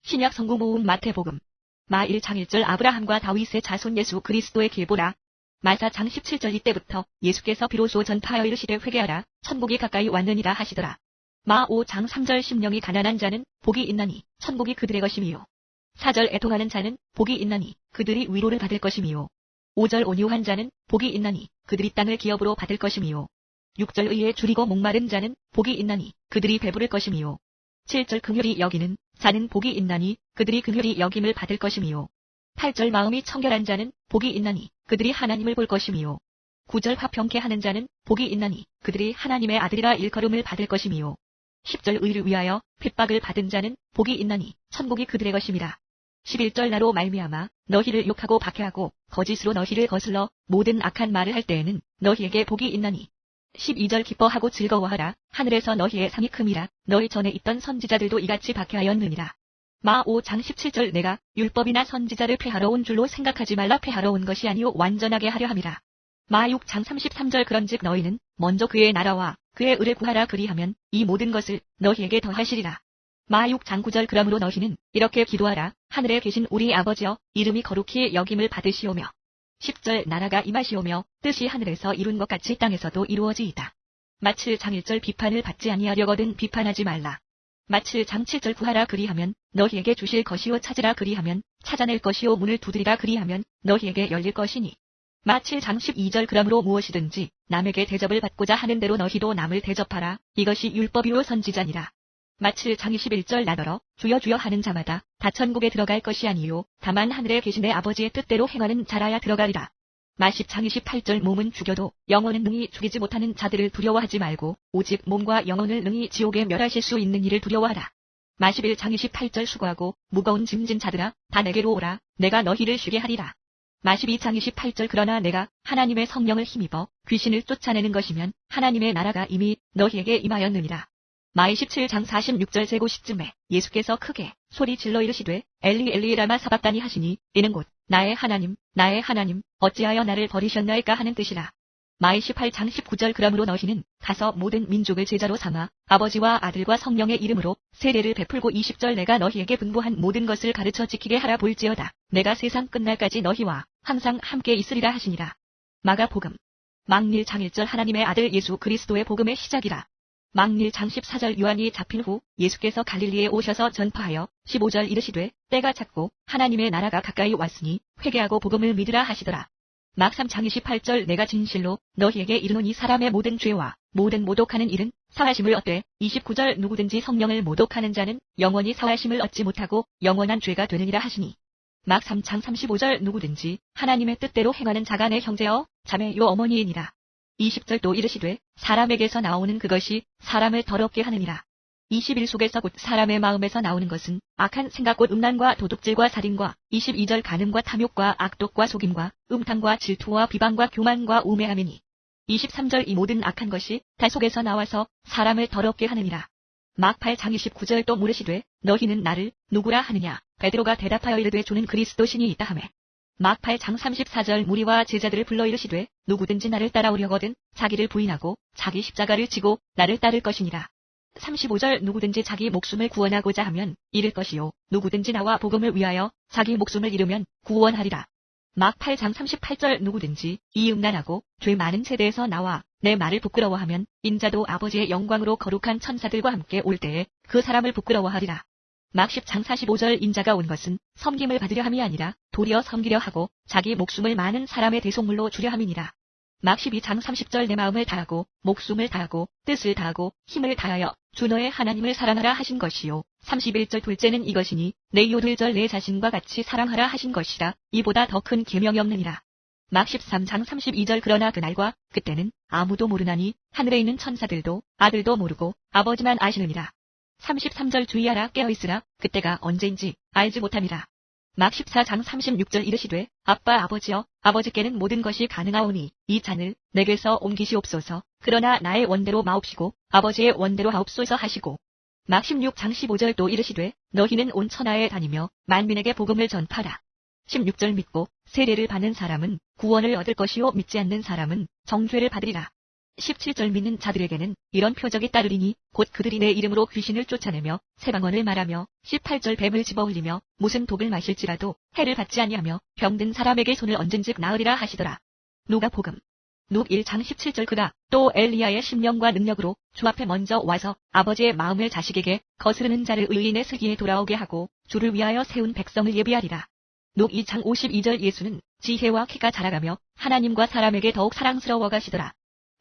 신약 성구 모음 마태복음. 마 1장 1절 아브라함과 다윗의 자손 예수 그리스도의 길보라. 마사 장 17절 이때부터 예수께서 비로소 전파하여 이르시되 회개하라 천국이 가까이 왔느니라 하시더라. 마 5장 3절 심령이 가난한 자는 복이 있나니 천국이 그들의 것임이요. 4절 애통하는 자는 복이 있나니 그들이 위로를 받을 것임이요. 5절 온유한 자는 복이 있나니 그들이 땅을 기업으로 받을 것임이요. 6절 의에 줄이고 목마른 자는 복이 있나니 그들이 배부를 것임이요. 7절 긍휼히 여기는 자는 복이 있나니 그들이 긍휼히 여김을 받을 것임이요. 8절 마음이 청결한 자는 복이 있나니 그들이 하나님을 볼 것임이요. 9절 화평케 하는 자는 복이 있나니 그들이 하나님의 아들이라 일컬음을 받을 것임이요. 10절 의를 위하여 핍박을 받은 자는 복이 있나니 천국이 그들의 것임이라. 11절 나로 말미암아 너희를 욕하고 박해하고 거짓으로 너희를 거슬러 모든 악한 말을 할 때에는 너희에게 복이 있나니. 12절 기뻐하고 즐거워하라 하늘에서 너희의 상이 큼이라 너희 전에 있던 선지자들도 이같이 박해하였느니라. 마 5장 17절 내가 율법이나 선지자를 폐하러 온 줄로 생각하지 말라 폐하러 온 것이 아니요 완전하게 하려 함이라. 마 6장 33절 그런즉 너희는 먼저 그의 나라와 그의 의를 구하라 그리하면 이 모든 것을 너희에게 더하시리라. 마 6장 9절 그러므로 너희는 이렇게 기도하라 하늘에 계신 우리 아버지여 이름이 거룩히 여김을 받으시오며. 10절 나라가 임하시오며 뜻이 하늘에서 이룬 것 같이 땅에서도 이루어지이다. 마 7장 1절 비판을 받지 아니하려거든 비판하지 말라. 마 7장 7절 구하라 그리하면 너희에게 주실 것이요 찾으라 그리하면 찾아낼 것이요 문을 두드리라 그리하면 너희에게 열릴 것이니. 마 7장 12절 그러므로 무엇이든지 남에게 대접을 받고자 하는 대로 너희도 남을 대접하라 이것이 율법이요 선지자니라. 마 7장 21절 나더러 주여 주여 하는 자마다 다 천국에 들어갈 것이 아니요 다만 하늘에 계신 내 아버지의 뜻대로 행하는 자라야 들어가리라. 마 10장 28절 몸은 죽여도 영혼은 능히 죽이지 못하는 자들을 두려워하지 말고 오직 몸과 영혼을 능히 지옥에 멸하실 수 있는 이를 두려워하라. 마 11장 28절 수고하고 무거운 짐진 자들아 다 내게로 오라 내가 너희를 쉬게 하리라. 마 12장 28절 그러나 내가 하나님의 성령을 힘입어 귀신을 쫓아내는 것이면 하나님의 나라가 이미 너희에게 임하였느니라. 마 27장 46절 제고 시쯤에 예수께서 크게 소리 질러 이르시되 엘리 엘리 라마 사박다니 하시니 이는 곧 나의 하나님 어찌하여 나를 버리셨나이까 하는 뜻이라. 마 28장 19절 그러므로 너희는 가서 모든 민족을 제자로 삼아 아버지와 아들과 성령의 이름으로 세례를 베풀고 20절 내가 너희에게 분부한 모든 것을 가르쳐 지키게 하라 볼지어다 내가 세상 끝날까지 너희와 항상 함께 있으리라 하시니라. 마가복음 막1장 1절 하나님의 아들 예수 그리스도의 복음의 시작이라. 막1장 14절 요한이 잡힌 후 예수께서 갈릴리에 오셔서 전파하여 15절 이르시되 때가 찼고 하나님의 나라가 가까이 왔으니 회개하고 복음을 믿으라 하시더라. 막 3장 28절 내가 진실로 너희에게 이르노니 사람의 모든 죄와 모든 모독하는 일은 사하심을 얻되 29절 누구든지 성령을 모독하는 자는 영원히 사하심을 얻지 못하고 영원한 죄가 되느니라 하시니. 막 3장 35절 누구든지 하나님의 뜻대로 행하는 자가 내 형제여 자매요 어머니이니라. 20절 또 이르시되 사람에게서 나오는 그것이 사람을 더럽게 하느니라. 21 속에서 곧 사람의 마음에서 나오는 것은 악한 생각 곧 음란과 도둑질과 살인과 22절 간음과 탐욕과 악독과 속임과 음탕과 질투와 비방과 교만과 우매함이니. 23절 이 모든 악한 것이 다 속에서 나와서 사람을 더럽게 하느니라. 막 8장 29절 또 물으시되 너희는 나를 누구라 하느냐 베드로가 대답하여 이르되 주는 그리스도 신이 있다 하매. 막 8장 34절 무리와 제자들을 불러 이르시되 누구든지 나를 따라오려거든 자기를 부인하고 자기 십자가를 지고 나를 따를 것이니라. 35절 누구든지 자기 목숨을 구원하고자 하면 잃을 것이요 누구든지 나와 복음을 위하여 자기 목숨을 잃으면 구원하리라. 막 8장 38절 누구든지 이 음란하고 죄 많은 세대에서 나와 내 말을 부끄러워하면 인자도 아버지의 영광으로 거룩한 천사들과 함께 올 때에 그 사람을 부끄러워하리라. 막 10장 45절 인자가 온 것은 섬김을 받으려 함이 아니라 도리어 섬기려 하고 자기 목숨을 많은 사람의 대속물로 주려 함이니라. 막 12장 30절 내 마음을 다하고 목숨을 다하고 뜻을 다하고 힘을 다하여 주 너의 하나님을 사랑하라 하신 것이요. 31절 둘째는 이것이니 내 이웃을 내 자신과 같이 사랑하라 하신 것이라. 이보다 더 큰 계명이 없느니라. 막 13장 32절 그러나 그날과 그때는 아무도 모르나니 하늘에 있는 천사들도 아들도 모르고 아버지만 아시느니라. 33절 주의하라 깨어있으라 그때가 언제인지 알지 못함이라. 막 14장 36절 이르시되 아빠 아버지여 아버지께는 모든 것이 가능하오니 이 잔을 내게서 옮기시옵소서 그러나 나의 원대로 마옵시고 아버지의 원대로 하옵소서 하시고. 막 16장 15절 또 이르시되 너희는 온 천하에 다니며 만민에게 복음을 전파라. 16절 믿고 세례를 받는 사람은 구원을 얻을 것이요 믿지 않는 사람은 정죄를 받으리라. 17절 믿는 자들에게는 이런 표적이 따르리니 곧 그들이 내 이름으로 귀신을 쫓아내며 새 방언을 말하며 18절 뱀을 집어올리며 무슨 독을 마실지라도 해를 받지 아니하며 병든 사람에게 손을 얹은즉 나으리라 하시더라. 누가복음 룩 1장 17절 그가 또 엘리야의 심령과 능력으로 주 앞에 먼저 와서 아버지의 마음을 자식에게 거스르는 자를 의인의 슬기에 돌아오게 하고 주를 위하여 세운 백성을 예비하리라. 룩 2장 52절 예수는 지혜와 키가 자라가며 하나님과 사람에게 더욱 사랑스러워 가시더라.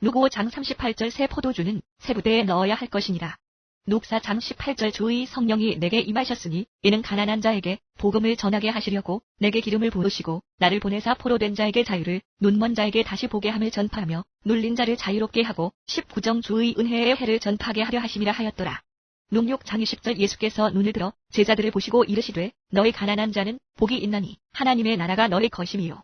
룩 5장 38절 새 포도주는 새 부대에 넣어야 할 것이니라. 룩 4장 18절 주의 성령이 내게 임하셨으니 이는 가난한 자에게 복음을 전하게 하시려고 내게 기름을 부으시고 나를 보내사 포로된 자에게 자유를 눈먼 자에게 다시 보게 함을 전파하며 눌린 자를 자유롭게 하고 19정 주의 은혜의 해를 전파하게 하려 하심이라 하였더라. 룩 6장 20절 예수께서 눈을 들어 제자들을 보시고 이르시되 너희 가난한 자는 복이 있나니 하나님의 나라가 너희 것임이요.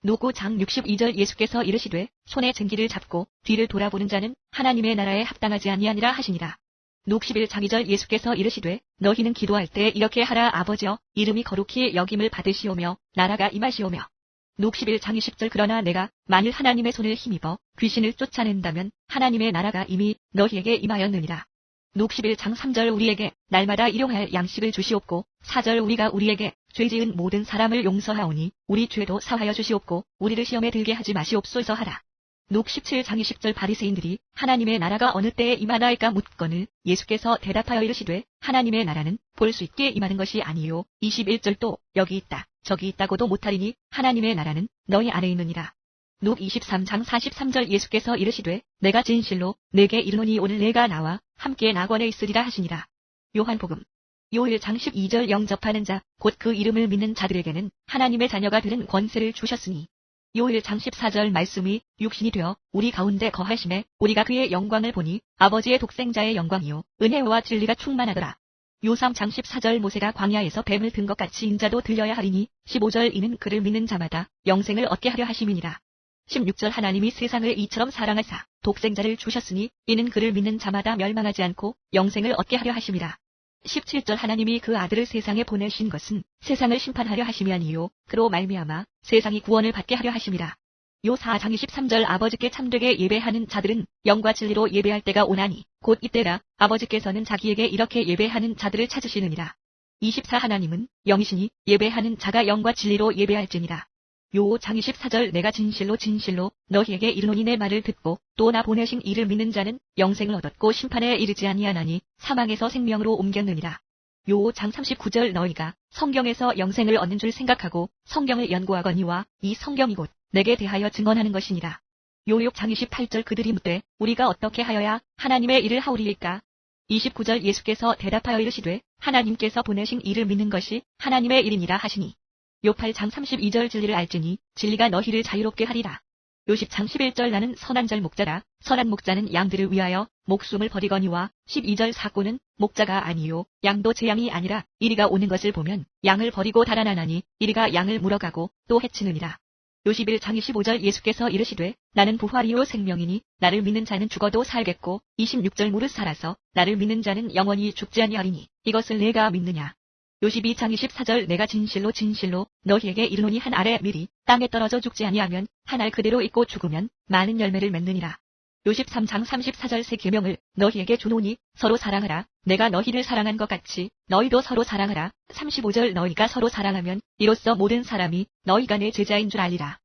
룩 5장 62절 예수께서 이르시되 손에 쟁기를 잡고 뒤를 돌아보는 자는 하나님의 나라에 합당하지 아니하니라 하시니라. 룩 11장 2절 예수께서 이르시되 너희는 기도할 때 이렇게 하라. 아버지여 이름이 거룩히 여김을 받으시오며 나라가 임하시오며. 룩 11장 20절 그러나 내가 만일 하나님의 손을 힘입어 귀신을 쫓아낸다면 하나님의 나라가 이미 너희에게 임하였느니라. 룩 11장 3절 우리에게 날마다 일용할 양식을 주시옵고 4절 우리가 우리에게 죄지은 모든 사람을 용서하오니 우리 죄도 사하여 주시옵고 우리를 시험에 들게 하지 마시옵소서 하라. 룩 17장 20절 바리새인들이 하나님의 나라가 어느 때에 임하나이까 묻거늘 예수께서 대답하여 이르시되 하나님의 나라는 볼 수 있게 임하는 것이 아니요 21절 또 여기 있다 저기 있다고도 못하리니 하나님의 나라는 너희 안에 있느니라. 룩 23장 43절 예수께서 이르시되 내가 진실로 내게 이르노니 오늘 내가 나와 함께 낙원에 있으리라 하시니라. 요한복음 요일장 12절 영접하는 자 곧 그 이름을 믿는 자들에게는 하나님의 자녀가 되는 권세를 주셨으니. 요일장 14절 말씀이 육신이 되어 우리 가운데 거하심에 우리가 그의 영광을 보니 아버지의 독생자의 영광이요 은혜와 진리가 충만하더라. 요3장 14절 모세가 광야에서 뱀을 든 것 같이 인자도 들려야 하리니 15절 이는 그를 믿는 자마다 영생을 얻게 하려 하심이니라. 16절 하나님이 세상을 이처럼 사랑하사 독생자를 주셨으니 이는 그를 믿는 자마다 멸망하지 않고 영생을 얻게 하려 하심이라. 17절 하나님이 그 아들을 세상에 보내신 것은 세상을 심판하려 하심이 아니요 그로 말미암아 세상이 구원을 받게 하려 하심이라. 요 4장 23절 아버지께 참되게 예배하는 자들은 영과 진리로 예배할 때가 오나니 곧 이때라. 아버지께서는 자기에게 이렇게 예배하는 자들을 찾으시느니라. 24 하나님은 영이시니 예배하는 자가 영과 진리로 예배할지니라. 요 5장 24절 내가 진실로 진실로 너희에게 이르노니 내 말을 듣고 또 나 보내신 이를 믿는 자는 영생을 얻었고 심판에 이르지 아니하나니 사망에서 생명으로 옮겼느니라. 요 5장 39절 너희가 성경에서 영생을 얻는 줄 생각하고 성경을 연구하거니와 이 성경이 곧 내게 대하여 증언하는 것이니라. 요 6장 28절 그들이 묻되 우리가 어떻게 하여야 하나님의 일을 하오리이까. 29절 예수께서 대답하여 이르시되 하나님께서 보내신 이를 믿는 것이 하나님의 일이니라 하시니. 요 8장 32절 진리를 알지니 진리가 너희를 자유롭게 하리라. 요 10장 11절 나는 선한 절 목자라. 선한 목자는 양들을 위하여 목숨을 버리거니와 12절 사고는 목자가 아니요 양도 제 양이 아니라 이리가 오는 것을 보면 양을 버리고 달아나나니 이리가 양을 물어가고 또 해치느니라. 요 11장 25절 예수께서 이르시되 나는 부활이요 생명이니 나를 믿는 자는 죽어도 살겠고 26절 무릇 살아서 나를 믿는 자는 영원히 죽지 아니하리니 이것을 내가 믿느냐. 요 12장 24절 내가 진실로 진실로 너희에게 이르노니 한 알의 밀이 땅에 떨어져 죽지 아니하면 한 알 그대로 있고 죽으면 많은 열매를 맺느니라. 요 13장 34절 새 계명을 너희에게 주노니 서로 사랑하라. 내가 너희를 사랑한 것 같이 너희도 서로 사랑하라. 35절 너희가 서로 사랑하면 이로써 모든 사람이 너희가 내 제자인 줄 알리라.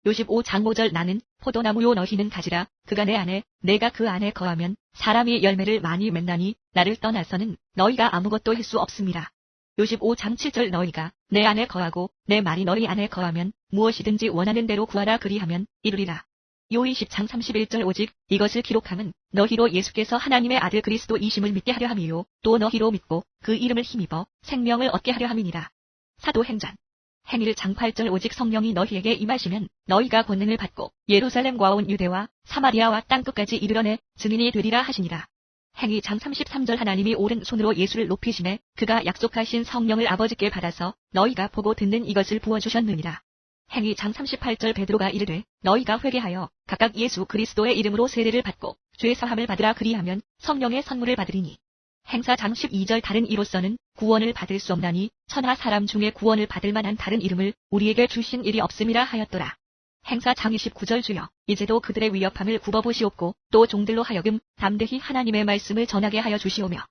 요 15장 5절 나는 포도나무요 너희는 가지라. 그가 내 안에 내가 그 안에 거하면 사람이 열매를 많이 맺나니 나를 떠나서는 너희가 아무것도 할 수 없습니다. 요 15장 7절 너희가 내 안에 거하고 내 말이 너희 안에 거하면 무엇이든지 원하는 대로 구하라 그리하면 이루리라. 요 20장 31절 오직 이것을 기록함은 너희로 예수께서 하나님의 아들 그리스도이심을 믿게 하려 함이요 또 너희로 믿고 그 이름을 힘입어 생명을 얻게 하려 함이니라. 사도행전 행일 장 8절 오직 성령이 너희에게 임하시면 너희가 권능을 받고 예루살렘과 온 유대와 사마리아와 땅끝까지 이르러내 증인이 되리라 하시니라. 행위 장 33절 하나님이 오른손으로 예수를 높이시매 그가 약속하신 성령을 아버지께 받아서 너희가 보고 듣는 이것을 부어주셨느니라. 행위 장 38절 베드로가 이르되 너희가 회개하여 각각 예수 그리스도의 이름으로 세례를 받고 죄 사함을 받으라 그리하면 성령의 선물을 받으리니. 행사 장 12절 다른 이로서는 구원을 받을 수 없나니 천하 사람 중에 구원을 받을 만한 다른 이름을 우리에게 주신 일이 없음이라 하였더라. 행사 장 29절 주여 이제도 그들의 위협함을 굽어보시옵고 또 종들로 하여금 담대히 하나님의 말씀을 전하게 하여 주시오며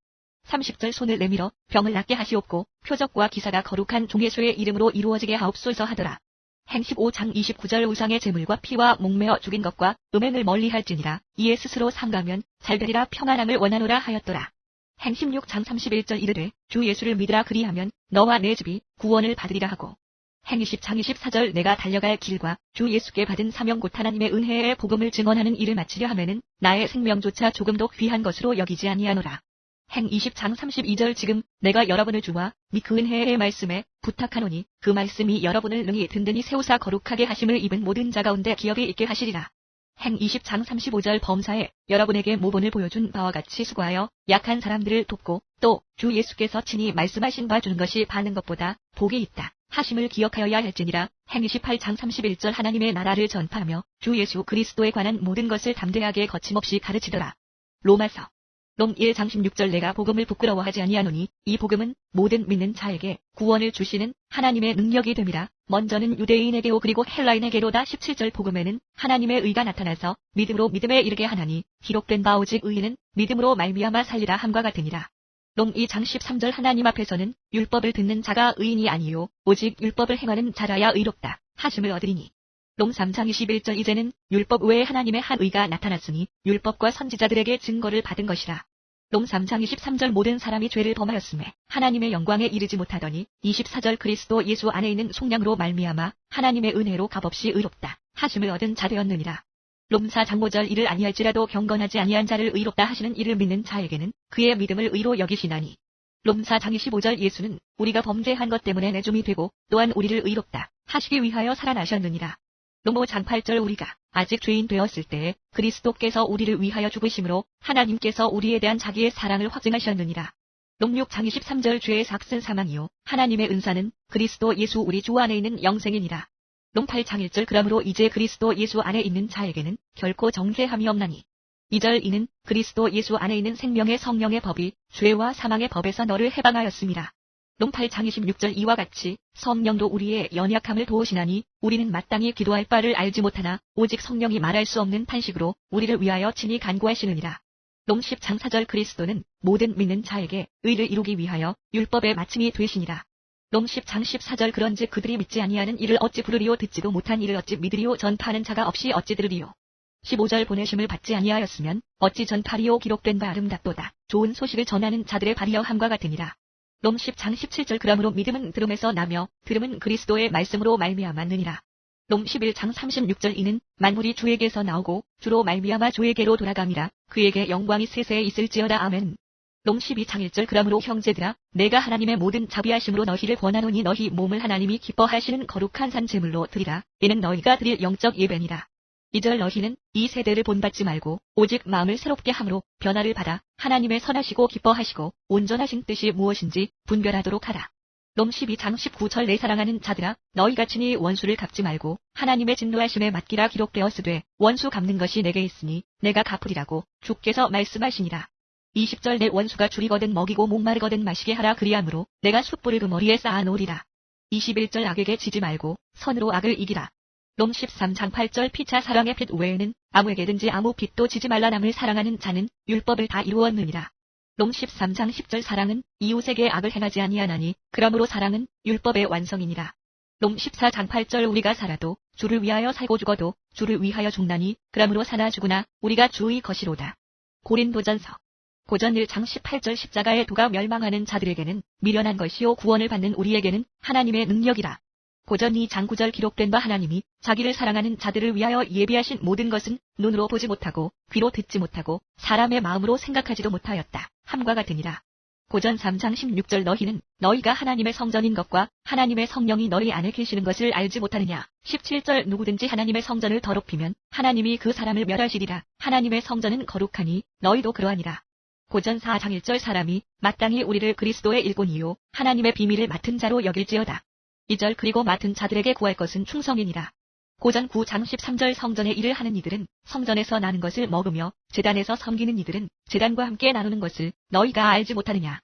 30절 손을 내밀어 병을 낫게 하시옵고 표적과 기사가 거룩한 종의 수의 이름으로 이루어지게 하옵소서 하더라. 행 15장 29절 우상의 제물과 피와 목매어 죽인 것과 음행을 멀리할지니라. 이에 스스로 상가면 잘되리라 평안함을 원하노라 하였더라. 행 16장 31절 이르되 주 예수를 믿으라 그리하면 너와 내 집이 구원을 받으리라 하고 행 20장 24절 내가 달려갈 길과 주 예수께 받은 사명 곧 하나님의 은혜의 복음을 증언하는 일을 마치려 하면은 나의 생명조차 조금도 귀한 것으로 여기지 아니하노라. 행 20장 32절 지금 내가 여러분을 주와 및 그 은혜의 말씀에 부탁하노니 그 말씀이 여러분을 능히 든든히 세우사 거룩하게 하심을 입은 모든 자 가운데 기억이 있게 하시리라. 행 20장 35절 범사에 여러분에게 모본을 보여준 바와 같이 수고하여 약한 사람들을 돕고 또 주 예수께서 친히 말씀하신 바 주는 것이 받는 것보다 복이 있다 하심을 기억하여야 할지니라. 행 28장 31절 하나님의 나라를 전파하며 주 예수 그리스도에 관한 모든 것을 담대하게 거침없이 가르치더라. 로마서 롬 1장 16절 내가 복음을 부끄러워하지 아니하노니 이 복음은 모든 믿는 자에게 구원을 주시는 하나님의 능력이 됨이라. 먼저는 유대인에게요 그리고 헬라인에게로다. 17절 복음에는 하나님의 의가 나타나서 믿음으로 믿음에 이르게 하나니 기록된 바 오직 의인은 믿음으로 말미암아 살리라 함과 같으니라. 롬 2장 13절 하나님 앞에서는 율법을 듣는 자가 의인이 아니요 오직 율법을 행하는 자라야 의롭다 하심을 얻으리니. 롬 3장 21절 이제는 율법 외에 하나님의 한 의가 나타났으니 율법과 선지자들에게 증거를 받은 것이라. 롬 3장 23절 모든 사람이 죄를 범하였음에 하나님의 영광에 이르지 못하더니 24절 그리스도 예수 안에 있는 속량으로 말미암아 하나님의 은혜로 값없이 의롭다 하심을 얻은 자 되었느니라. 롬 4장 5절 이를 아니할지라도 경건하지 아니한 자를 의롭다 하시는 이를 믿는 자에게는 그의 믿음을 의로 여기시나니. 롬 4장 25절 예수는 우리가 범죄한 것 때문에 내줌이 되고 또한 우리를 의롭다 하시기 위하여 살아나셨느니라. 롬 5장 8절 우리가 아직 죄인 되었을 때에 그리스도께서 우리를 위하여 죽으심으로 하나님께서 우리에 대한 자기의 사랑을 확증하셨느니라. 롬 6장 23절 죄의 삭슨 사망이요 하나님의 은사는 그리스도 예수 우리 주 안에 있는 영생이니라. 롬 8장 1절 그러므로 이제 그리스도 예수 안에 있는 자에게는 결코 정죄함이 없나니 2절 이는 그리스도 예수 안에 있는 생명의 성령의 법이 죄와 사망의 법에서 너를 해방하였음이라. 롬 8장 26절 이와 같이 성령도 우리의 연약함을 도우시나니 우리는 마땅히 기도할 바를 알지 못하나 오직 성령이 말할 수 없는 탄식으로 우리를 위하여 친히 간구하시느니라. 롬 10장 4절 그리스도는 모든 믿는 자에게 의를 이루기 위하여 율법의 마침이 되시니라. 롬 10장 14절 그런즉 그들이 믿지 아니하는 이를 어찌 부르리요 듣지도 못한 이를 어찌 믿으리요 전파하는 자가 없이 어찌 들으리요. 15절 보내심을 받지 아니하였으면 어찌 전파리요 기록된 바 아름답도다 좋은 소식을 전하는 자들의 발이여 함과 같으니라. 롬 10장 17절 그러므로 믿음은 들음에서 나며 들음은 그리스도의 말씀으로 말미암았느니라. 롬 11장 36절 이는 만물이 주에게서 나오고 주로 말미암아 주에게로 돌아감이라 그에게 영광이 세세에 있을지어다 아멘. 롬 12장 1절 그러므로 형제들아 내가 하나님의 모든 자비하심으로 너희를 권하노니 너희 몸을 하나님이 기뻐하시는 거룩한 산 제물로 드리라 이는 너희가 드릴 영적 예배니라. 2절 너희는 이 세대를 본받지 말고 오직 마음을 새롭게 함으로 변화를 받아 하나님의 선하시고 기뻐하시고 온전하신 뜻이 무엇인지 분별하도록 하라. 롬 12장 19절 내 사랑하는 자들아 너희가 친히 원수를 갚지 말고 하나님의 진노하심에 맡기라 기록되었으되 원수 갚는 것이 내게 있으니 내가 갚으리라고 주께서 말씀하시니라. 20절 내 원수가 줄이거든 먹이고 목마르거든 마시게 하라 그리하므로 내가 숯불을 그 머리에 쌓아놓으리라. 21절 악에게 지지 말고 선으로 악을 이기라. 롬 13장 8절 피차 사랑의 빚 외에는 아무에게든지 아무 빚도 지지 말라 남을 사랑하는 자는 율법을 다 이루었느니라. 롬 13장 10절 사랑은 이웃에게 악을 행하지 아니하나니 그러므로 사랑은 율법의 완성이니라. 롬 14장 8절 우리가 살아도 주를 위하여 살고 죽어도 주를 위하여 죽나니 그러므로 사나 죽으나 우리가 주의 것이로다. 고린도전서 고전 1장 18절 십자가의 도가 멸망하는 자들에게는 미련한 것이요 구원을 받는 우리에게는 하나님의 능력이라. 고전 2장 9절 기록된 바 하나님이 자기를 사랑하는 자들을 위하여 예비하신 모든 것은 눈으로 보지 못하고 귀로 듣지 못하고 사람의 마음으로 생각하지도 못하였다 함과 같으니라. 고전 3장 16절 너희는 너희가 하나님의 성전인 것과 하나님의 성령이 너희 안에 계시는 것을 알지 못하느냐. 17절 누구든지 하나님의 성전을 더럽히면 하나님이 그 사람을 멸하시리라. 하나님의 성전은 거룩하니 너희도 그러하니라. 고전 4장 1절 사람이 마땅히 우리를 그리스도의 일꾼이요 하나님의 비밀을 맡은 자로 여길지어다. 2절 그리고 맡은 자들에게 구할 것은 충성이니라. 고전 9장 13절 성전의 일을 하는 이들은 성전에서 나는 것을 먹으며 제단에서 섬기는 이들은 제단과 함께 나누는 것을 너희가 알지 못하느냐.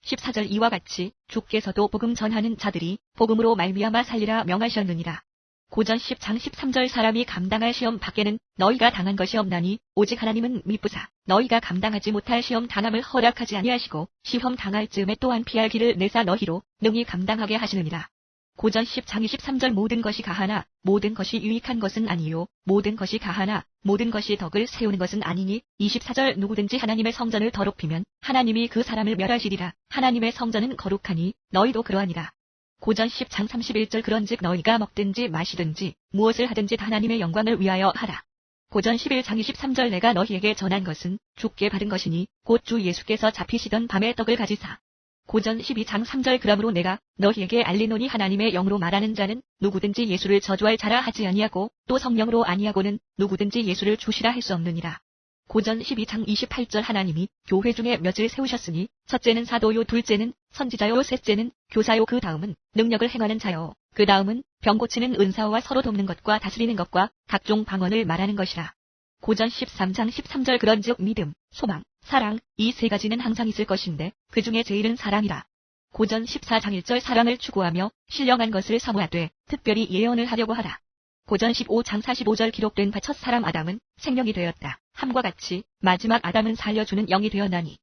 14절 이와 같이 주께서도 복음 전하는 자들이 복음으로 말미암아 살리라 명하셨느니라. 고전 10장 13절 사람이 감당할 시험 밖에는 너희가 당한 것이 없나니 오직 하나님은 미쁘사 너희가 감당하지 못할 시험 당함을 허락하지 아니하시고 시험 당할 즈음에 또한 피할 길을 내사 너희로 능히 감당하게 하시느니라. 고전 10장 23절 모든 것이 가하나 모든 것이 유익한 것은 아니요 모든 것이 가하나 모든 것이 덕을 세우는 것은 아니니 24절 누구든지 하나님의 성전을 더럽히면 하나님이 그 사람을 멸하시리라. 하나님의 성전은 거룩하니 너희도 그러하니라. 고전 10장 31절 그런즉 너희가 먹든지 마시든지 무엇을 하든지 다 하나님의 영광을 위하여 하라. 고전 11장 23절 내가 너희에게 전한 것은 주께 받은 것이니 곧 주 예수께서 잡히시던 밤에 떡을 가지사. 고전 12장 3절 그러므로 내가 너희에게 알리노니 하나님의 영으로 말하는 자는 누구든지 예수를 저주할 자라 하지 아니하고 또 성령으로 아니하고는 누구든지 예수를 주시라 할 수 없느니라. 고전 12장 28절 하나님이 교회 중에 몇을 세우셨으니 첫째는 사도요 둘째는 선지자요 셋째는 교사요 그 다음은 능력을 행하는 자요 그 다음은 병 고치는 은사와 서로 돕는 것과 다스리는 것과 각종 방언을 말하는 것이라. 고전 13장 13절 그런즉 믿음, 소망, 사랑 이 세 가지는 항상 있을 것인데 그 중에 제일은 사랑이라. 고전 14장 1절 사랑을 추구하며 신령한 것을 사모하되 특별히 예언을 하려고 하라. 고전 15장 45절 기록된 바 첫사람 아담은 생명이 되었다. 함과 같이 마지막 아담은 살려주는 영이 되었나니.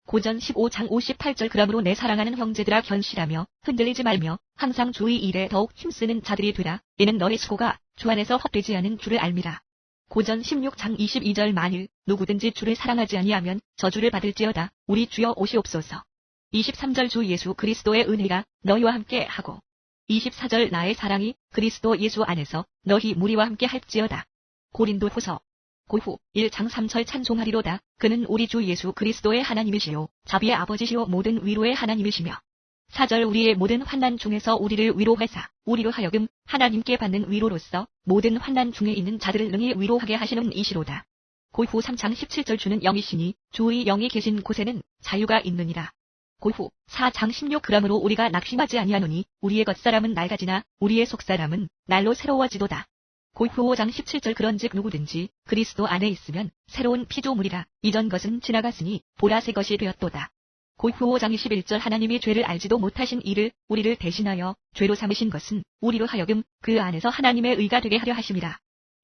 고전 15장 58절 그러므로 내 사랑하는 형제들아 견실하며 흔들리지 말며 항상 주의 일에 더욱 힘쓰는 자들이 되라. 이는 너의 수고가 주 안에서 헛되지 않은 줄을 알미라. 고전 16장 22절 만일 누구든지 주를 사랑하지 아니하면 저주를 받을지어다. 우리 주여 오시옵소서. 23절 주 예수 그리스도의 은혜가 너희와 함께 하고 24절 나의 사랑이 그리스도 예수 안에서 너희 무리와 함께 할지어다. 고린도후서 고후 1장 3절 찬송하리로다. 그는 우리 주 예수 그리스도의 하나님이시요 자비의 아버지시요 모든 위로의 하나님이시며 4절 우리의 모든 환난 중에서 우리를 위로하사 우리로 하여금 하나님께 받는 위로로서 모든 환난 중에 있는 자들을 능히 위로하게 하시는 이시로다. 고후 3장 17절 주는 영이시니 주의 영이 계신 곳에는 자유가 있느니라. 고후 4장 16 그러므로 우리가 낙심하지 아니하노니 우리의 겉사람은 낡아지나 우리의 속사람은 날로 새로워지도다. 고후 5장 17절 그런즉 누구든지 그리스도 안에 있으면 새로운 피조물이라. 이전 것은 지나갔으니 보라 새 것이 되었도다. 고후 5장 21절 하나님이 죄를 알지도 못하신 이를 우리를 대신하여 죄로 삼으신 것은 우리로 하여금 그 안에서 하나님의 의가 되게 하려 하심이라.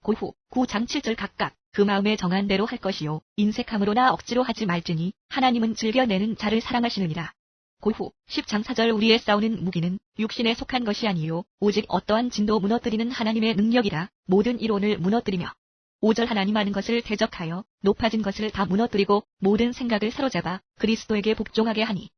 고후 9장 7절 각각 그 마음에 정한 대로 할 것이요 인색함으로나 억지로 하지 말지니 하나님은 즐겨내는 자를 사랑하시느니라. 고후 10장 4절 우리의 싸우는 무기는 육신에 속한 것이 아니요 오직 어떠한 진도 무너뜨리는 하나님의 능력이라. 모든 이론을 무너뜨리며 5절 하나님 아는 것을 대적하여 높아진 것을 다 무너뜨리고 모든 생각을 사로잡아 그리스도에게 복종하게 하니.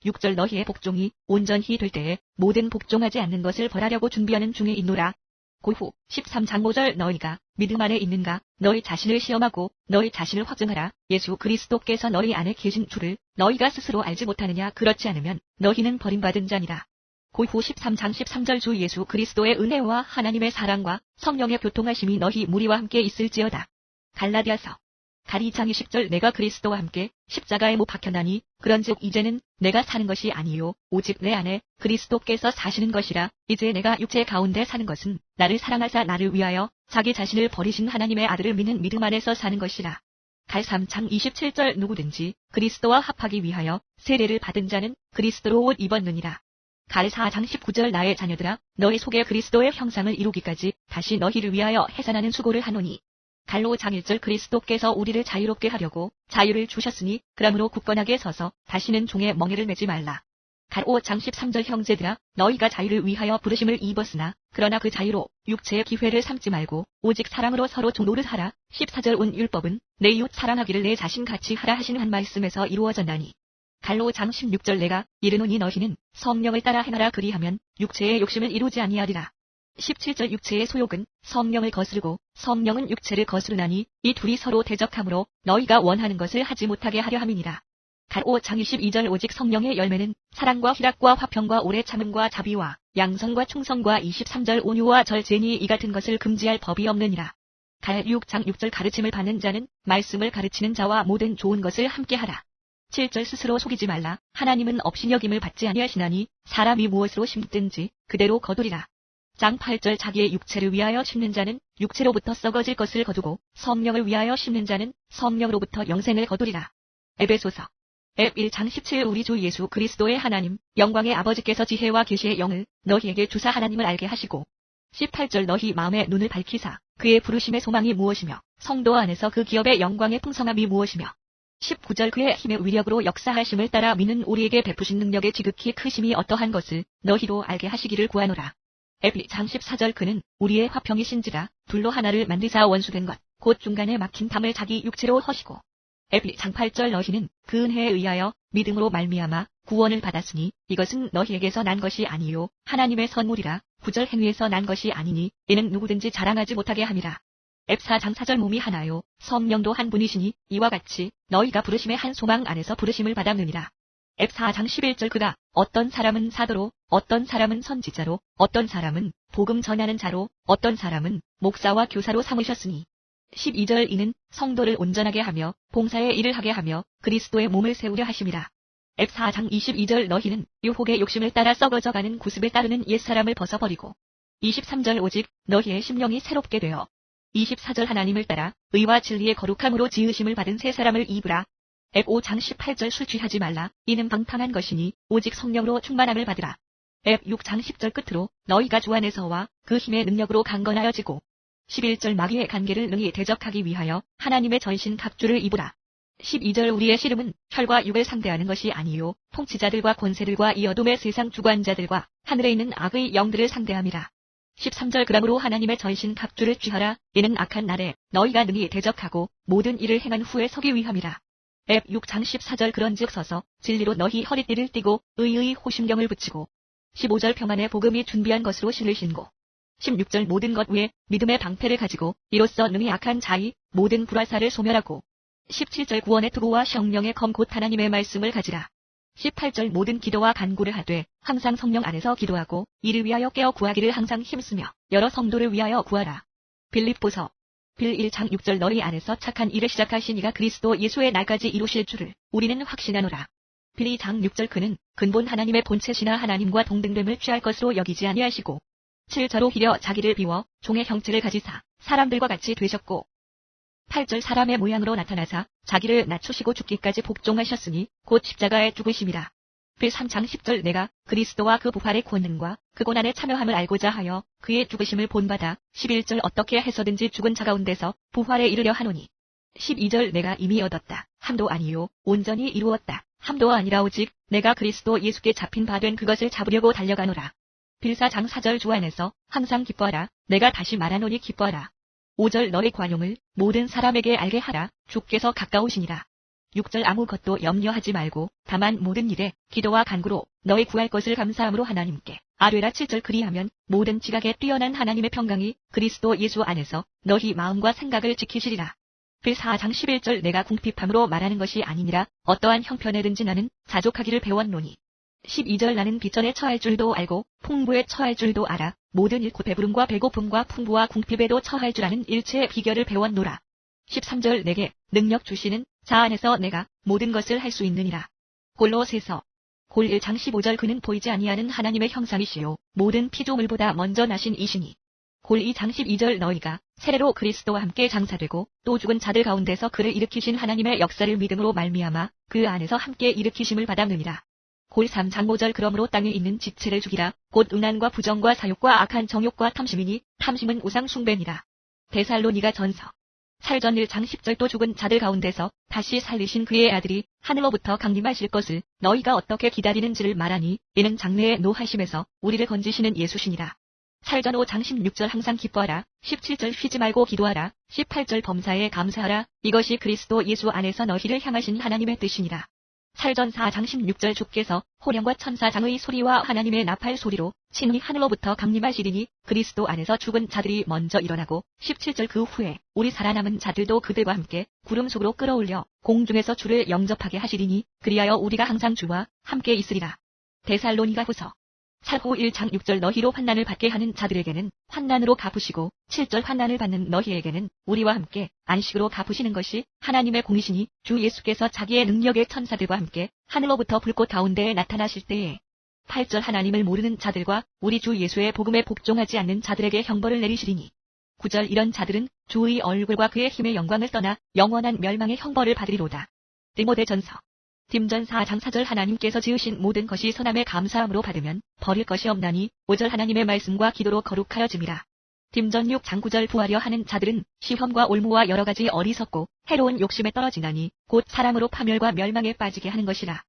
6절 너희의 복종이 온전히 될 때에 모든 복종하지 않는 것을 벌하려고 준비하는 중에 있노라. 고후 13장 5절 너희가 믿음 안에 있는가 너희 자신을 시험하고 너희 자신을 확증하라. 예수 그리스도께서 너희 안에 계신 줄을 너희가 스스로 알지 못하느냐. 그렇지 않으면 너희는 버림받은 자니라. 고후 13장 13절 주 예수 그리스도의 은혜와 하나님의 사랑과 성령의 교통하심이 너희 무리와 함께 있을지어다. 갈라디아서 가리 2장 20절 내가 그리스도와 함께 십자가에 못 박혀나니 그런즉 이제는 내가 사는 것이 아니요 오직 내 안에 그리스도께서 사시는 것이라. 이제 내가 육체 가운데 사는 것은 나를 사랑하사 나를 위하여 자기 자신을 버리신 하나님의 아들을 믿는 믿음 안에서 사는 것이라. 갈 3장 27절 누구든지 그리스도와 합하기 위하여 세례를 받은 자는 그리스도로 옷 입었느니라. 갈 4장 19절 나의 자녀들아 너희 속에 그리스도의 형상을 이루기까지 다시 너희를 위하여 해산하는 수고를 하노니. 갈 5장 1절 그리스도께서 우리를 자유롭게 하려고 자유를 주셨으니 그러므로 굳건하게 서서 다시는 종의 멍에를 매지 말라. 갈 5장 13절 형제들아 너희가 자유를 위하여 부르심을 입었으나 그러나 그 자유로 육체의 기회를 삼지 말고 오직 사랑으로 서로 종노릇하라. 14절 온 율법은 내 이웃 사랑하기를 내 자신 같이 하라 하시는 한 말씀에서 이루어졌나니. 갈 5장 16절 내가 이르노니 너희는 성령을 따라 행하라. 그리하면 육체의 욕심을 이루지 아니하리라. 17절 육체의 소욕은 성령을 거스르고 성령은 육체를 거스르나니 이 둘이 서로 대적하므로 너희가 원하는 것을 하지 못하게 하려 함이니라. 갈 5장 22절 오직 성령의 열매는 사랑과 희락과 화평과 오래 참음과 자비와 양선과 충성과 23절 온유와 절제니 이 같은 것을 금지할 법이 없느니라. 갈 6장 6절 가르침을 받는 자는 말씀을 가르치는 자와 모든 좋은 것을 함께하라. 7절 스스로 속이지 말라. 하나님은 업신여김을 받지 아니하시나니 사람이 무엇으로 심든지 그대로 거두리라. 장 8절 자기의 육체를 위하여 심는 자는 육체로부터 썩어질 것을 거두고 성령을 위하여 심는 자는 성령으로부터 영생을 거두리라. 에베소서 앱 1장 17 우리 주 예수 그리스도의 하나님 영광의 아버지께서 지혜와 계시의 영을 너희에게 주사 하나님을 알게 하시고 18절 너희 마음의 눈을 밝히사 그의 부르심의 소망이 무엇이며 성도 안에서 그 기업의 영광의 풍성함이 무엇이며 19절 그의 힘의 위력으로 역사하심을 따라 믿는 우리에게 베푸신 능력의 지극히 크심이 어떠한 것을 너희로 알게 하시기를 구하노라. 에베장 14절 그는 우리의 화평이신지라 둘로 하나를 만드사 원수된 것 곧 중간에 막힌 담을 자기 육체로 허시고 에베장 8절 너희는 그 은혜에 의하여 믿음으로 말미암아 구원을 받았으니 이것은 너희에게서 난 것이 아니요 하나님의 선물이라. 9절 행위에서 난 것이 아니니 이는 누구든지 자랑하지 못하게 함이라. 에베사장 4절 몸이 하나요 성령도 한 분이시니 이와 같이 너희가 부르심의 한 소망 안에서 부르심을 받았느니라. 에베사장 11절 그가 어떤 사람은 사도로 어떤 사람은 선지자로 어떤 사람은 복음 전하는 자로 어떤 사람은 목사와 교사로 삼으셨으니 12절 이는 성도를 온전하게 하며 봉사의 일을 하게 하며 그리스도의 몸을 세우려 하심이라. 에베사장 22절 너희는 유혹의 욕심을 따라 썩어져가는 구습에 따르는 옛사람을 벗어버리고 23절 오직 너희의 심령이 새롭게 되어 24절 하나님을 따라 의와 진리의 거룩함으로 지으심을 받은 새 사람을 입으라. 에베오장 18절 술 취하지 말라 이는 방탕한 것이니 오직 성령으로 충만함을 받으라. 에베6장 10절 끝으로 너희가 주 안에서와 그 힘의 능력으로 강건하여지고 11절 마귀의 간계를 능히 대적하기 위하여 하나님의 전신 갑주를 입으라. 12절 우리의 씨름은 혈과 육을 상대하는 것이 아니요 통치자들과 권세들과 이 어둠의 세상 주관자들과 하늘에 있는 악의 영들을 상대함이라. 13절 그러므로 하나님의 전신 갑주를 취하라 이는 악한 날에 너희가 능히 대적하고 모든 일을 행한 후에 서기 위함이라. 에베6장 14절 그런즉 서서 진리로 너희 허리띠를 띠고 의의 호심경을 붙이고 15절 평안의 복음이 준비한 것으로 신을 신고 16절 모든 것 위에 믿음의 방패를 가지고 이로써 능히 악한 자의 모든 불화살을 소멸하고 17절 구원의 투구와 성령의 검 곧 하나님의 말씀을 가지라. 18절 모든 기도와 간구를 하되 항상 성령 안에서 기도하고 이를 위하여 깨어 구하기를 항상 힘쓰며 여러 성도를 위하여 구하라. 빌립보서 빌 1장 6절 너희 안에서 착한 일을 시작하신 이가 그리스도 예수의 날까지 이루실 줄을 우리는 확신하노라. 빌 2장 6절 그는 근본 하나님의 본체시나 하나님과 동등됨을 취할 것으로 여기지 아니하시고 7절로 히려 자기를 비워 종의 형체를 가지사 사람들과 같이 되셨고 8절 사람의 모양으로 나타나사 자기를 낮추시고 죽기까지 복종하셨으니 곧 십자가에 죽으심이라. 빌 3장 10절 내가 그리스도와 그 부활의 권능과 그 고난에 참여함을 알고자 하여 그의 죽으심을 본받아 11절 어떻게 해서든지 죽은 자 가운데서 부활에 이르려 하노니 12절 내가 이미 얻었다 함도 아니요 온전히 이루었다 함도 아니라 오직 내가 그리스도 예수께 잡힌 바 된 그것을 잡으려고 달려가노라. 빌사장 4절 주 안에서 항상 기뻐하라 내가 다시 말하노니 기뻐하라. 5절 너의 관용을 모든 사람에게 알게 하라 주께서 가까우시니라. 6절 아무것도 염려하지 말고 다만 모든 일에 기도와 간구로 너의 구할 것을 감사함으로 하나님께 아뢰라. 7절 그리하면 모든 지각에 뛰어난 하나님의 평강이 그리스도 예수 안에서 너희 마음과 생각을 지키시리라. 빌사장 11절 내가 궁핍함으로 말하는 것이 아니니라 어떠한 형편에든지 나는 자족하기를 배웠노니 12절 나는 비전에 처할 줄도 알고 풍부에 처할 줄도 알아 모든 일 곧 배부름과 배고픔과 풍부와 궁핍에도 처할 줄 아는 일체의 비결을 배웠노라. 13절 내게 능력 주시는 자 안에서 내가 모든 것을 할 수 있느니라. 골로새서 골 1장 15절 그는 보이지 아니하는 하나님의 형상이시요 모든 피조물보다 먼저 나신 이시니 골 2장 12절 너희가 세례로 그리스도와 함께 장사되고 또 죽은 자들 가운데서 그를 일으키신 하나님의 역사를 믿음으로 말미암아 그 안에서 함께 일으키심을 받았느니라. 골 3장 5절 그러므로 땅에 있는 지체를 죽이라 곧 음란과 부정과 사욕과 악한 정욕과 탐심이니 탐심은 우상 숭배니라. 데살로니가 전서 8전 1장 10절 또 죽은 자들 가운데서 다시 살리신 그의 아들이 하늘로부터 강림하실 것을 너희가 어떻게 기다리는지를 말하니 이는 장래의 노하심에서 우리를 건지시는 예수시니라. 8전 5장 16절 항상 기뻐하라 17절 쉬지 말고 기도하라 18절 범사에 감사하라 이것이 그리스도 예수 안에서 너희를 향하신 하나님의 뜻이니라. 8전 4장 16절 주께서 호령과 천사장의 소리와 하나님의 나팔 소리로 친히 하늘로부터 강림하시리니 그리스도 안에서 죽은 자들이 먼저 일어나고 17절 그 후에 우리 살아남은 자들도 그들과 함께 구름 속으로 끌어올려 공중에서 주를 영접하게 하시리니 그리하여 우리가 항상 주와 함께 있으리라. 데살로니가 후서 4호 1장 6절 너희로 환난을 받게 하는 자들에게는 환난으로 갚으시고 7절 환난을 받는 너희에게는 우리와 함께 안식으로 갚으시는 것이 하나님의 공이시니 주 예수께서 자기의 능력의 천사들과 함께 하늘로부터 불꽃 가운데에 나타나실 때에 8절 하나님을 모르는 자들과 우리 주 예수의 복음에 복종하지 않는 자들에게 형벌을 내리시리니 9절 이런 자들은 주의 얼굴과 그의 힘의 영광을 떠나 영원한 멸망의 형벌을 받으리로다. 디모데전서 딤전 4장 4절 하나님께서 지으신 모든 것이 선함에 감사함으로 받으면 버릴 것이 없나니 5절 하나님의 말씀과 기도로 거룩하여짐이라. 딤전 6장 9절 부하려 하는 자들은 시험과 올무와 여러가지 어리석고 해로운 욕심에 떨어지나니 곧 사랑으로 파멸과 멸망에 빠지게 하는 것이라.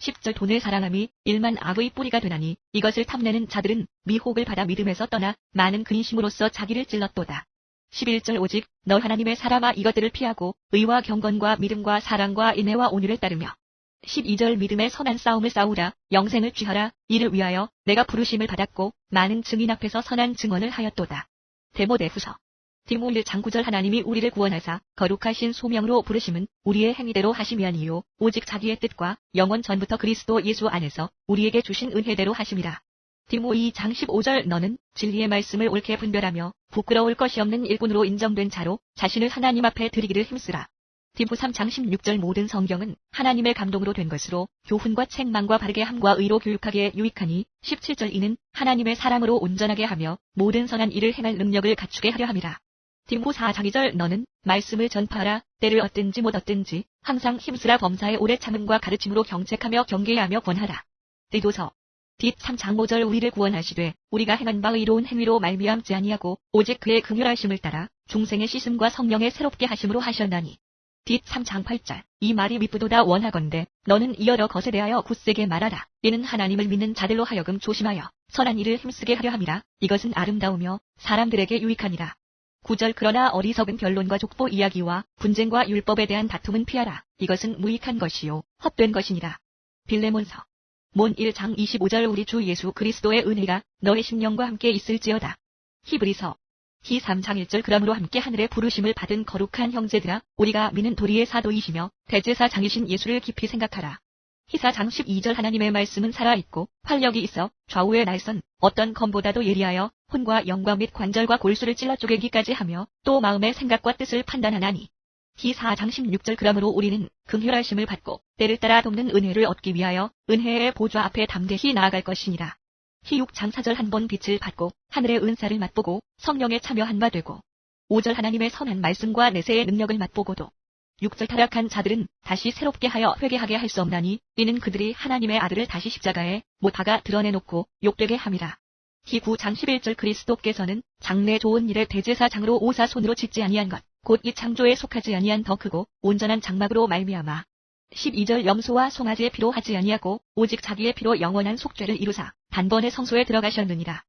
10절 돈을 사랑함이 일만 악의 뿌리가 되나니 이것을 탐내는 자들은 미혹을 받아 믿음에서 떠나 많은 근심으로써 자기를 찔렀도다. 11절 오직 너 하나님의 사람아 이것들을 피하고 의와 경건과 믿음과 사랑과 인애와 온유를 따르며 12절 믿음의 선한 싸움을 싸우라 영생을 취하라 이를 위하여 내가 부르심을 받았고 많은 증인 앞에서 선한 증언을 하였도다. 데모데후서 디모 1장 9절 하나님이 우리를 구원하사 거룩하신 소명으로 부르심은 우리의 행위대로 하심이 아니요 오직 자기의 뜻과 영원 전부터 그리스도 예수 안에서 우리에게 주신 은혜대로 하심이라. 디모 2장 15절 너는 진리의 말씀을 옳게 분별하며 부끄러울 것이 없는 일꾼으로 인정된 자로 자신을 하나님 앞에 드리기를 힘쓰라. 디모 3장 16절 모든 성경은 하나님의 감동으로 된 것으로 교훈과 책망과 바르게 함과 의로 교육하기에 유익하니 17절 이는 하나님의 사랑으로 온전하게 하며 모든 선한 일을 행할 능력을 갖추게 하려 함이라. 디모 4장 2절 너는 말씀을 전파하라 때를 얻든지 못 얻든지 항상 힘쓰라 범사의 오래 참음과 가르침으로 경책하며 경계하며 권하라. 디도서 뒷 3장 5절 우리를 구원하시되 우리가 행한 바 의로운 행위로 말미암지 아니하고 오직 그의 긍휼하심을 따라 중생의 씻음과 성령의 새롭게 하심으로 하셨나니. 뒷 3장 8절 이 말이 미쁘도다 원하건대 너는 이 여러 것에 대하여 굳세게 말하라. 이는 하나님을 믿는 자들로 하여금 조심하여 선한 일을 힘쓰게 하려 함이라. 이것은 아름다우며 사람들에게 유익하니라. 9절 그러나 어리석은 변론과 족보 이야기와 분쟁과 율법에 대한 다툼은 피하라. 이것은 무익한 것이요 헛된 것이니라. 빌레몬서 몬 1장 25절 우리 주 예수 그리스도의 은혜가 너의 심령과 함께 있을지어다. 히브리서 히 3장 1절 그러므로 함께 하늘의 부르심을 받은 거룩한 형제들아 우리가 믿는 도리의 사도이시며 대제사장이신 예수를 깊이 생각하라. 히사장 12절 하나님의 말씀은 살아있고 활력이 있어 좌우의 날선 어떤 검보다도 예리하여 혼과 영과 및 관절과 골수를 찔러 쪼개기까지 하며 또 마음의 생각과 뜻을 판단하나니. 히 4장 16절 그러므로 우리는 긍휼하심을 받고 때를 따라 돕는 은혜를 얻기 위하여 은혜의 보좌 앞에 담대히 나아갈 것이니라. 히 6장 4절 한 번 빛을 받고 하늘의 은사를 맛보고 성령에 참여한 바 되고 5절 하나님의 선한 말씀과 내세의 능력을 맛보고도 6절 타락한 자들은 다시 새롭게 하여 회개하게 할 수 없나니 이는 그들이 하나님의 아들을 다시 십자가에 못 박아 드러내놓고 욕되게 함이라. 히 9장 11절 그리스도께서는 장래 좋은 일에 대제사장으로 오사 손으로 짓지 아니한 것 곧 이 창조에 속하지 아니한 더 크고 온전한 장막으로 말미암아 12절 염소와 송아지의 피로 하지 아니하고 오직 자기의 피로 영원한 속죄를 이루사 단번에 성소에 들어가셨느니라.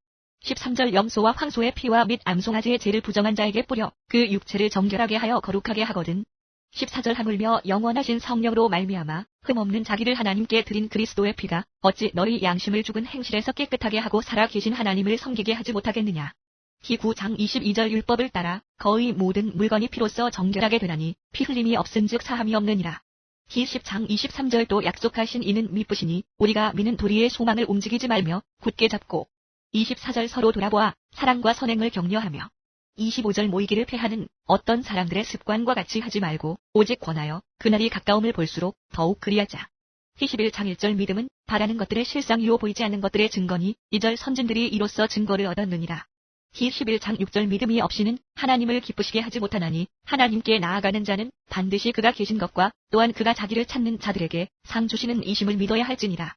13절 염소와 황소의 피와 및 암송아지의 죄를 부정한 자에게 뿌려 그 육체를 정결하게 하여 거룩하게 하거든. 14절 하물며 영원하신 성령으로 말미암아 흠없는 자기를 하나님께 드린 그리스도의 피가 어찌 너희 양심을 죽은 행실에서 깨끗하게 하고 살아 계신 하나님을 섬기게 하지 못하겠느냐. 히 9장 22절 율법을 따라 거의 모든 물건이 피로써 정결하게 되나니 피 흘림이 없은즉 사함이 없느니라. 히 10장 23절도 약속하신 이는 미쁘시니 우리가 믿는 도리의 소망을 움직이지 말며 굳게 잡고 24절 서로 돌아보아 사랑과 선행을 격려하며 25절 모이기를 패하는 어떤 사람들의 습관과 같이 하지 말고 오직 권하여 그날이 가까움을 볼수록 더욱 그리하자. 히 11장 1절 믿음은 바라는 것들의 실상이요 보이지 않는 것들의 증거니 2절 선진들이 이로써 증거를 얻었느니라. 히 11장 6절 믿음이 없이는 하나님을 기쁘시게 하지 못하나니 하나님께 나아가는 자는 반드시 그가 계신 것과 또한 그가 자기를 찾는 자들에게 상 주시는 이심을 믿어야 할지니라.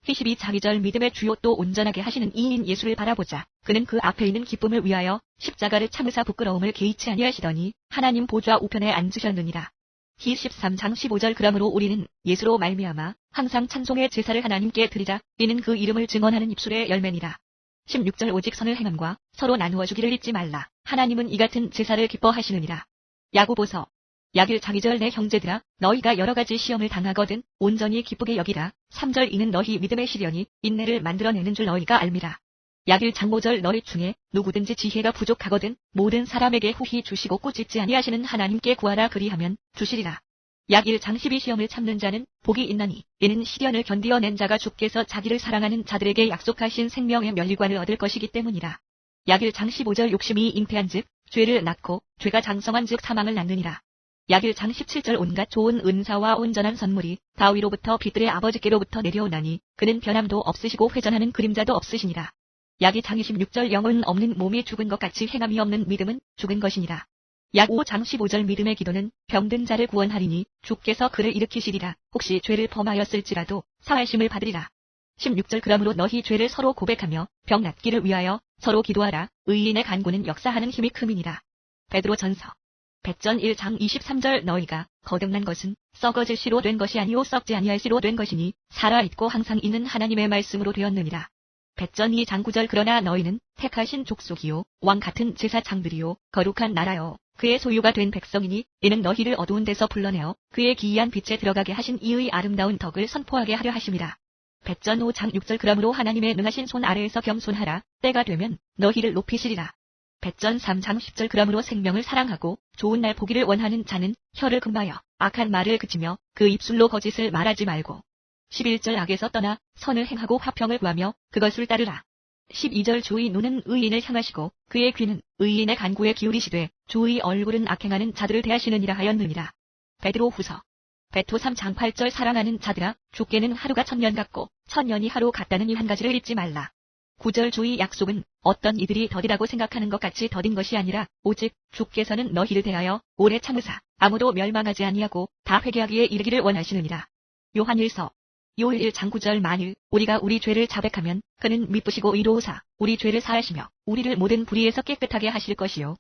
히 12장 2절 믿음의 주요 또 온전하게 하시는 이인 예수를 바라보자. 그는 그 앞에 있는 기쁨을 위하여 십자가를 참으사 부끄러움을 개의치 아니하시더니 하나님 보좌 우편에 앉으셨느니라. 히 13장 15절 그러므로 우리는 예수로 말미암아 항상 찬송의 제사를 하나님께 드리자. 이는 그 이름을 증언하는 입술의 열매니라. 16절 오직 선을 행함과 서로 나누어 주기를 잊지 말라. 하나님은 이 같은 제사를 기뻐하시느니라. 야고보서 약 1장 2절 내 형제들아 너희가 여러가지 시험을 당하거든 온전히 기쁘게 여기라. 3절 이는 너희 믿음의 시련이 인내를 만들어내는 줄 너희가 알미라. 약 1장 5절 너희 중에 누구든지 지혜가 부족하거든 모든 사람에게 후히 주시고 꾸짖지 아니하시는 하나님께 구하라 그리하면 주시리라. 약 1장 12 시험을 참는 자는 복이 있나니 이는 시련을 견디어낸 자가 주께서 자기를 사랑하는 자들에게 약속하신 생명의 면류관을 얻을 것이기 때문이라. 약 1장 15절 욕심이 잉태한즉 죄를 낳고 죄가 장성한즉 사망을 낳느니라. 약 1장 17절 온갖 좋은 은사와 온전한 선물이 다 위로부터 빛들의 아버지께로부터 내려오나니 그는 변함도 없으시고 회전하는 그림자도 없으시니라. 약 2장 26절 영은 없는 몸이 죽은 것 같이 행함이 없는 믿음은 죽은 것이니라. 약 5장 15절 믿음의 기도는 병든 자를 구원하리니 주께서 그를 일으키시리라. 혹시 죄를 범하였을지라도 사하심을 받으리라. 16절 그러므로 너희 죄를 서로 고백하며 병 낫기를 위하여 서로 기도하라. 의인의 간구는 역사하는 힘이 큼이니라. 베드로전서 백전 1장 23절 너희가 거듭난 것은 썩어질 씨로 된 것이 아니요 썩지 아니할 씨로 된 것이니 살아있고 항상 있는 하나님의 말씀으로 되었느니라. 백전 2장 9절 그러나 너희는 택하신 족속이요 왕 같은 제사장들이요 거룩한 나라요 그의 소유가 된 백성이니 이는 너희를 어두운 데서 불러내어 그의 기이한 빛에 들어가게 하신 이의 아름다운 덕을 선포하게 하려 하심이라. 백전 5장 6절 그러므로 하나님의 능하신 손 아래에서 겸손하라. 때가 되면 너희를 높이시리라. 백전 3장 10절 그러므로 생명을 사랑하고 좋은 날 보기를 원하는 자는 혀를 금하여 악한 말을 그치며 그 입술로 거짓을 말하지 말고 11절 악에서 떠나 선을 행하고 화평을 구하며 그것을 따르라. 12절 주의 눈은 의인을 향하시고 그의 귀는 의인의 간구에 기울이시되 주의 얼굴은 악행하는 자들을 대하시느니라 하였느니라. 베드로후서 베토 3장 8절 사랑하는 자들아 주께는 하루가 1000년 같고 1000년이 하루 같다는 이 한 가지를 잊지 말라. 9절 주의 약속은 어떤 이들이 더디라고 생각하는 것 같이 더딘 것이 아니라 오직 주께서는 너희를 대하여 오래 참으사 아무도 멸망하지 아니하고 다 회개하기에 이르기를 원하시느니라. 요한일서 요일 1장 9절 만일 우리가 우리 죄를 자백하면 그는 미쁘시고 의로우사 우리 죄를 사하시며 우리를 모든 불의에서 깨끗하게 하실 것이요.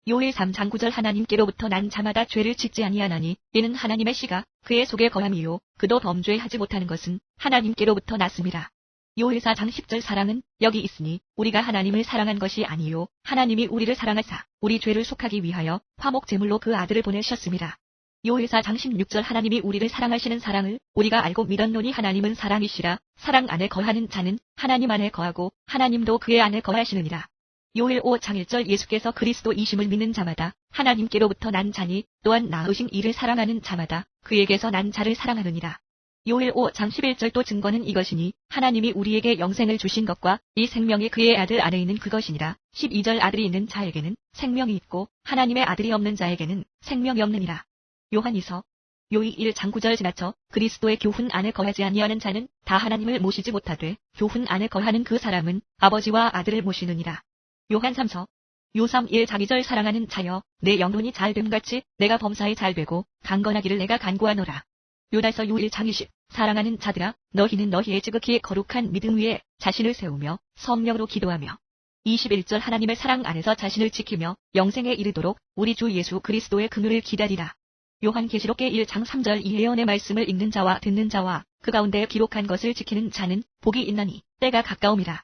요일 3장 9절 하나님께로부터 난 자마다 죄를 짓지 아니하나니 이는 하나님의 씨가 그의 속에 거함이요 그도 범죄하지 못하는 것은 하나님께로부터 났음이라. 요일 4장 10절 사랑은 여기 있으니 우리가 하나님을 사랑한 것이 아니요 하나님이 우리를 사랑하사 우리 죄를 속하기 위하여 화목 제물로 그 아들을 보내셨음이라. 요일 4장 16절 하나님이 우리를 사랑하시는 사랑을 우리가 알고 믿었노니 하나님은 사랑이시라. 사랑 안에 거하는 자는 하나님 안에 거하고 하나님도 그의 안에 거하시느니라. 요일 5장 1절 예수께서 그리스도이심을 믿는 자마다 하나님께로부터 난 자니 또한 낳으신 이를 사랑하는 자마다 그에게서 난 자를 사랑하느니라. 요일 5장 11절 또 증거는 이것이니 하나님이 우리에게 영생을 주신 것과 이 생명이 그의 아들 안에 있는 그것이니라. 12절 아들이 있는 자에게는 생명이 있고 하나님의 아들이 없는 자에게는 생명이 없느니라. 요한이서 요일 1장 9절 지나쳐 그리스도의 교훈 안에 거하지 아니하는 자는 다 하나님을 모시지 못하되 교훈 안에 거하는 그 사람은 아버지와 아들을 모시느니라. 요한 3서 요삼 1장 2절 사랑하는 자여 내 영혼이 잘됨같이 내가 범사에 잘되고 강건하기를 내가 간구하노라. 요다서 요 1장 20 사랑하는 자들아 너희는 너희의 지극히 거룩한 믿음 위에 자신을 세우며 성령으로 기도하며 21절 하나님의 사랑 안에서 자신을 지키며 영생에 이르도록 우리 주 예수 그리스도의 긍휼을 기다리라. 요한계시록의 1장 3절 이 예언의 말씀을 읽는 자와 듣는 자와 그 가운데 기록한 것을 지키는 자는 복이 있나니 때가 가까움이라.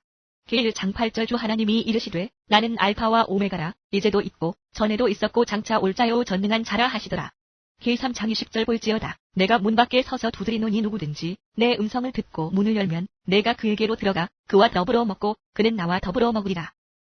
계 1장 8절 주 하나님이 이르시되 나는 알파와 오메가라 이제도 있고 전에도 있었고 장차 올 자요 전능한 자라 하시더라. 계 3장 20절 볼지어다 내가 문 밖에 서서 두드리노니 누구든지 내 음성을 듣고 문을 열면 내가 그에게로 들어가 그와 더불어 먹고 그는 나와 더불어 먹으리라.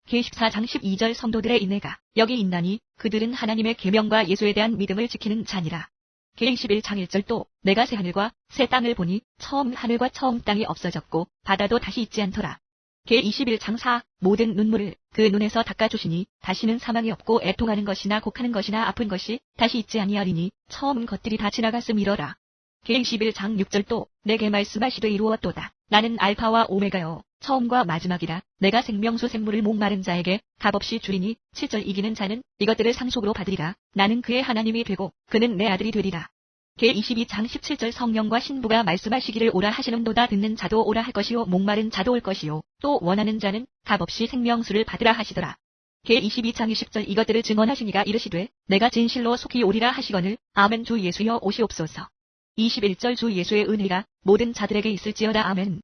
계 14장 12절 성도들의 인내가 여기 있나니 그들은 하나님의 계명과 예수에 대한 믿음을 지키는 자니라. 계 21장 1절 또 내가 새 하늘과 새 땅을 보니 처음 하늘과 처음 땅이 없어졌고 바다도 다시 있지 않더라. 계 21장 4 모든 눈물을 그 눈에서 닦아주시니 다시는 사망이 없고 애통하는 것이나 곡하는 것이나 아픈 것이 다시 있지 아니하리니 처음 것들이 다 지나갔음이러라. 계 21장 6절 또 내게 말씀하시되 이루었도다. 나는 알파와 오메가요 처음과 마지막이라. 내가 생명수 생물을 목마른 자에게 값없이 주리니 7절 이기는 자는 이것들을 상속으로 받으리라. 나는 그의 하나님이 되고 그는 내 아들이 되리라. 계 22장 17절 성령과 신부가 말씀하시기를 오라 하시는도다. 듣는 자도 오라 할 것이요 목마른 자도 올 것이요 또 원하는 자는 값없이 생명수를 받으라 하시더라. 계 22장 20절 이것들을 증언하시니가 이르시되 내가 진실로 속히 오리라 하시거늘 아멘 주 예수여 오시옵소서. 21절 주 예수의 은혜가 모든 자들에게 있을지어다 아멘.